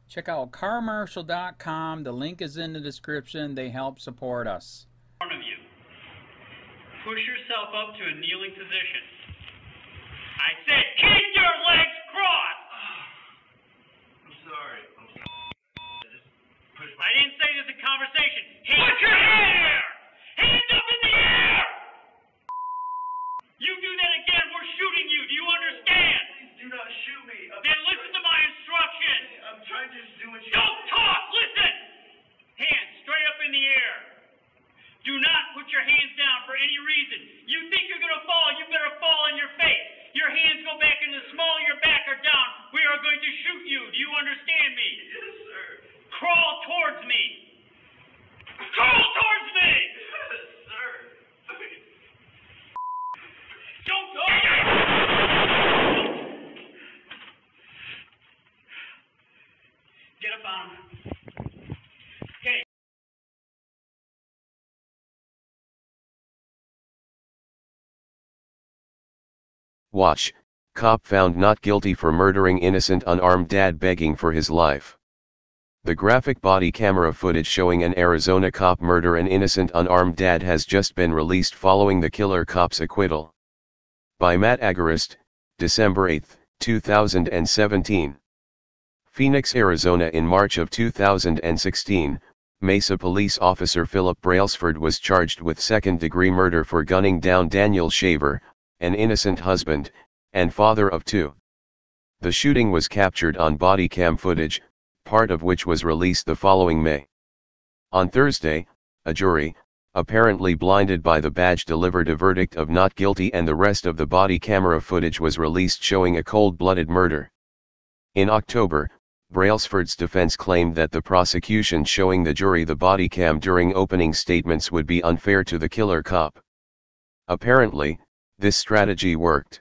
Check out carmarshal.com. The link is in the description. They help support us. Of you. Push yourself up to a kneeling position. I said keep your legs crossed! I'm sorry. I didn't say this in conversation. Put your hair! Hands up in the air! You do that again, we're shooting you. Do you understand? Please do not shoot me. Then listen to my instructions. I'm trying to just do what you... Don't talk! Listen! Hands straight up in the air. Do not put your hands down for any reason. You think you're going to fall, you better fall on your face. Your hands go back in the small of your back or down. We are going to shoot you. Do you understand me? Yes, sir. Crawl towards me. Crawl towards me! Yes, sir. Don't go! Get up on him. Okay. Watch, cop found not guilty for murdering innocent unarmed dad begging for his life. The graphic body camera footage showing an Arizona cop murder an innocent unarmed dad has just been released following the killer cop's acquittal. By Matt Agarist, December 8, 2017. Phoenix, Arizona. In March of 2016, Mesa police officer Philip Brailsford was charged with second-degree murder for gunning down Daniel Shaver, an innocent husband, and father of two. The shooting was captured on body cam footage, part of which was released the following May. On Thursday, a jury, apparently blinded by the badge, delivered a verdict of not guilty, and the rest of the body camera footage was released showing a cold-blooded murder. In October, Brailsford's defense claimed that the prosecution showing the jury the body cam during opening statements would be unfair to the killer cop. Apparently, this strategy worked.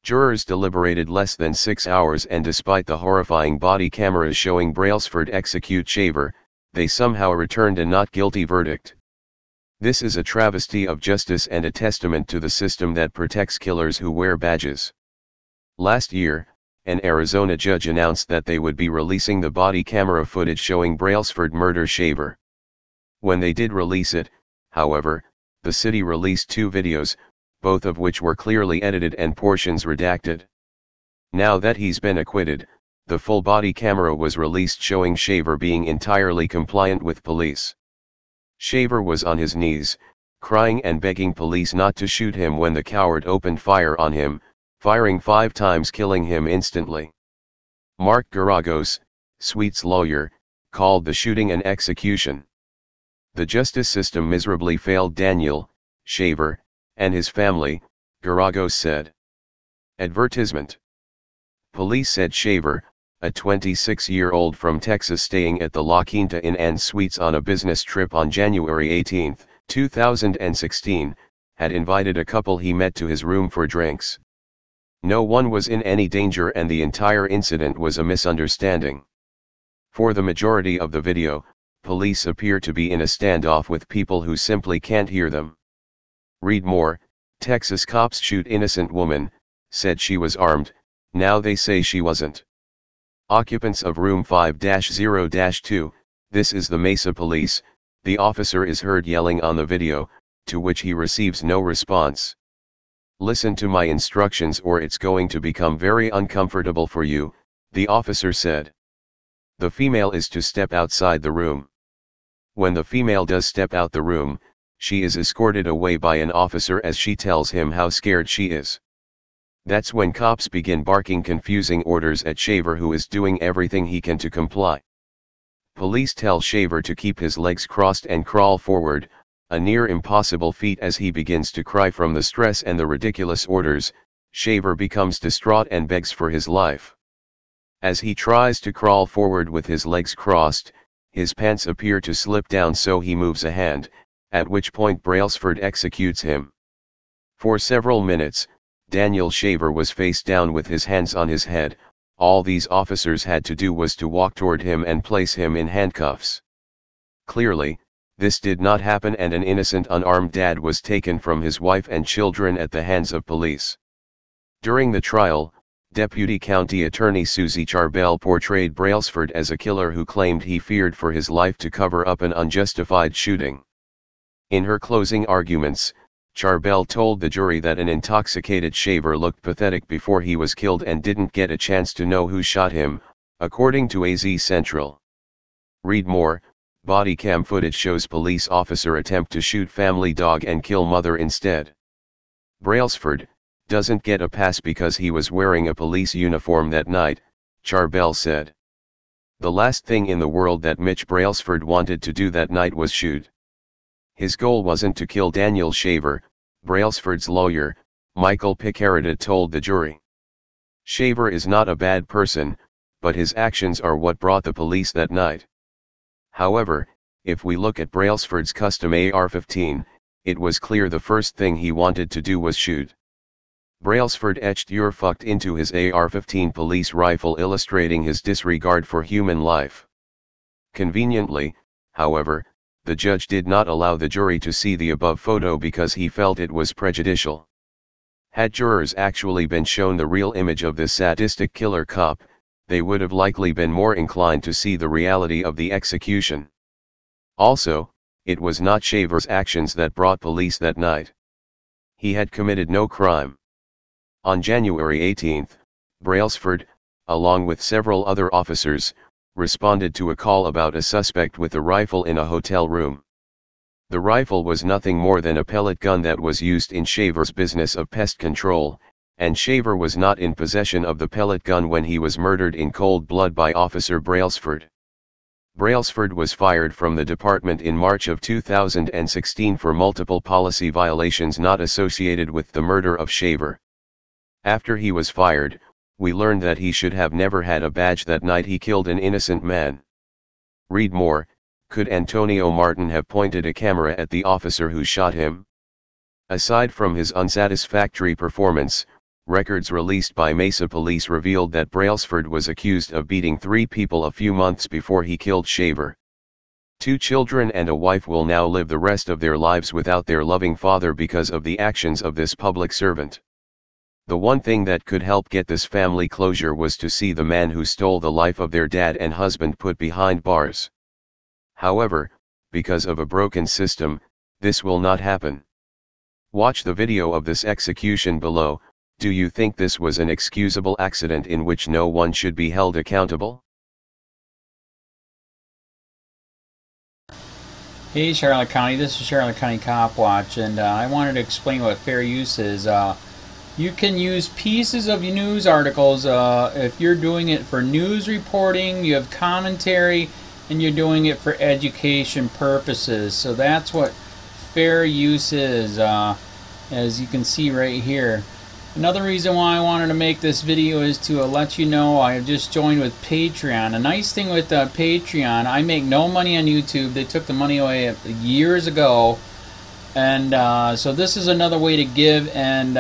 Jurors deliberated less than 6 hours, and despite the horrifying body cameras showing Brailsford execute Shaver, they somehow returned a not guilty verdict. This is a travesty of justice and a testament to the system that protects killers who wear badges. Last year, an Arizona judge announced that they would be releasing the body camera footage showing Brailsford murder Shaver. When they did release it, however, the city released 2 videos, both of which were clearly edited and portions redacted. Now that he's been acquitted, the full body camera was released showing Shaver being entirely compliant with police. Shaver was on his knees, crying and begging police not to shoot him when the coward opened fire on him, firing 5 times, killing him instantly. Mark Garagos, Sweet's lawyer, called the shooting an execution. The justice system miserably failed Daniel, Shaver, and his family, Garagos said. Advertisement. Police said Shaver, a 26-year-old from Texas staying at the La Quinta Inn and Suites on a business trip on January 18, 2016, had invited a couple he met to his room for drinks. No one was in any danger, and the entire incident was a misunderstanding. For the majority of the video, police appear to be in a standoff with people who simply can't hear them. Read more. Texas cops shoot innocent woman, said she was armed, now they say she wasn't. Occupants of room 5-0-2, this is the Mesa police, the officer is heard yelling on the video, to which he receives no response. Listen to my instructions or it's going to become very uncomfortable for you, the officer said. The female is to step outside the room. When the female does step out the room, she is escorted away by an officer as she tells him how scared she is. That's when cops begin barking confusing orders at Shaver, who is doing everything he can to comply. Police tell Shaver to keep his legs crossed and crawl forward, a near impossible feat. As he begins to cry from the stress and the ridiculous orders, Shaver becomes distraught and begs for his life. As he tries to crawl forward with his legs crossed, his pants appear to slip down, so he moves a hand, at which point Brailsford executes him. For several minutes, Daniel Shaver was face down with his hands on his head. All these officers had to do was to walk toward him and place him in handcuffs. Clearly, this did not happen, and an innocent unarmed dad was taken from his wife and children at the hands of police. During the trial, Deputy County Attorney Susie Charbel portrayed Brailsford as a killer who claimed he feared for his life to cover up an unjustified shooting. In her closing arguments, Charbel told the jury that an intoxicated Shaver looked pathetic before he was killed and didn't get a chance to know who shot him, according to AZ Central. Read more. Body cam footage shows police officer attempt to shoot family dog and kill mother instead. Brailsford doesn't get a pass because he was wearing a police uniform that night, Charbel said. The last thing in the world that Mitch Brailsford wanted to do that night was shoot. His goal wasn't to kill Daniel Shaver, Brailsford's lawyer, Michael Picarida told the jury. Shaver is not a bad person, but his actions are what brought the police that night. However, if we look at Brailsford's custom AR-15, it was clear the first thing he wanted to do was shoot. Brailsford etched "You're fucked" into his AR-15 police rifle, illustrating his disregard for human life. Conveniently, however, the judge did not allow the jury to see the above photo because he felt it was prejudicial. Had jurors actually been shown the real image of this sadistic killer cop, they would have likely been more inclined to see the reality of the execution. Also, it was not Shaver's actions that brought police that night. He had committed no crime. On January 18, Brailsford, along with several other officers, responded to a call about a suspect with a rifle in a hotel room. The rifle was nothing more than a pellet gun that was used in Shaver's business of pest control, and Shaver was not in possession of the pellet gun when he was murdered in cold blood by Officer Brailsford. Brailsford was fired from the department in March of 2016 for multiple policy violations not associated with the murder of Shaver. After he was fired, we learned that he should have never had a badge that night he killed an innocent man. Read more. Could Antonio Martin have pointed a camera at the officer who shot him? Aside from his unsatisfactory performance, records released by Mesa Police revealed that Brailsford was accused of beating 3 people a few months before he killed Shaver. 2 children and a wife will now live the rest of their lives without their loving father because of the actions of this public servant. The one thing that could help get this family closure was to see the man who stole the life of their dad and husband put behind bars. However, because of a broken system, this will not happen. Watch the video of this execution below. Do you think this was an excusable accident in which no one should be held accountable? Hey Charlotte County, this is Charlotte County Cop Watch, and I wanted to explain what fair use is. You can use pieces of news articles if you're doing it for news reporting, you have commentary, and you're doing it for education purposes. So that's what fair use is, as you can see right here. Another reason why I wanted to make this video is to let you know I have just joined with Patreon. A nice thing with Patreon, I make no money on YouTube. They took the money away years ago, and so this is another way to give, and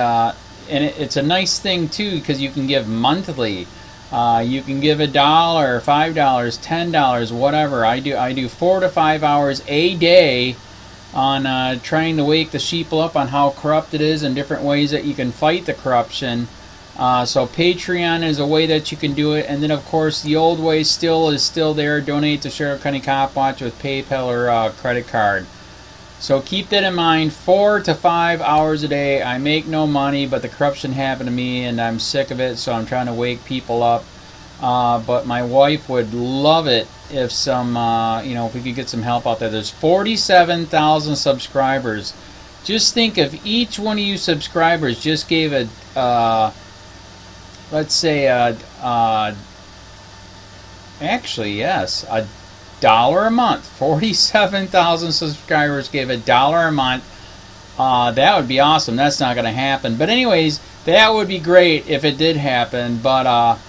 it's a nice thing too because you can give monthly. You can give $1, $5, $10, whatever. I do 4 to 5 hours a day on trying to wake the sheeple up on how corrupt it is and different ways that you can fight the corruption. So Patreon is a way that you can do it, and then of course the old way is still there. Donate to Charlotte County Cop Watch with PayPal or credit card. So keep that in mind. 4 to 5 hours a day. I make no money, but the corruption happened to me and I'm sick of it, so I'm trying to wake people up. But my wife would love it if if we could get some help out there. There's 47,000 subscribers. Just think if each one of you subscribers just gave let's say actually yes, $1 a month. 47,000 subscribers gave $1 a month. That would be awesome. That's not going to happen. But anyways, that would be great if it did happen. But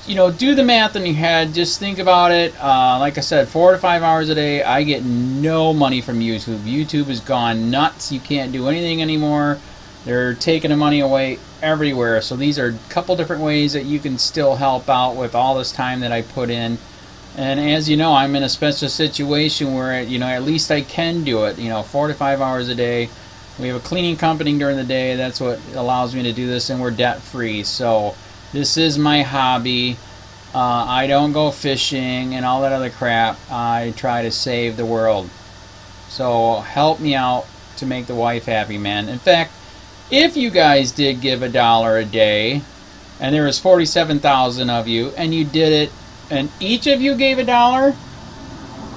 do the math in your head. Just think about it. Like I said, 4 to 5 hours a day. I get no money from YouTube. YouTube has gone nuts. You can't do anything anymore. They're taking the money away everywhere. So these are a couple different ways that you can still help out with all this time that I put in. And as you know, I'm in a special situation where, at least I can do it, 4 to 5 hours a day. We have a cleaning company during the day. That's what allows me to do this, and we're debt free. So This is my hobby. I don't go fishing and all that other crap. I try to save the world. So help me out to make the wife happy, man. In fact, if you guys did give $1 a day, and there was 47,000 of you, and you did it, and each of you gave $1,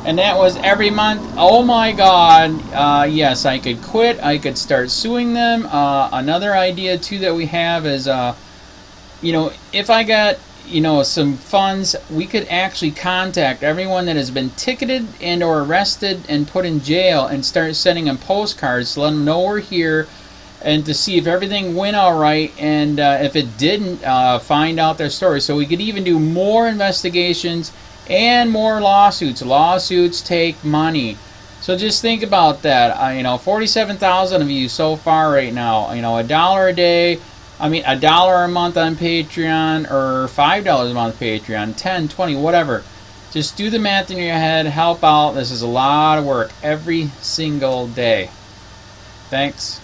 and that was every month, oh my God, yes, I could quit. I could start suing them. Another idea too that we have is, you know, if I got, you know, some funds, we could actually contact everyone that has been ticketed and or arrested and put in jail and start sending them postcards to let them know we're here, and to see if everything went all right, and if it didn't, find out their story. So we could even do more investigations and more lawsuits. Lawsuits take money. So just think about that. You know, 47,000 of you so far right now. You know, $1 a day. I mean, $1 a month on Patreon, or $5 a month Patreon, 10, 20, whatever. Just do the math in your head, help out. This is a lot of work every single day. Thanks.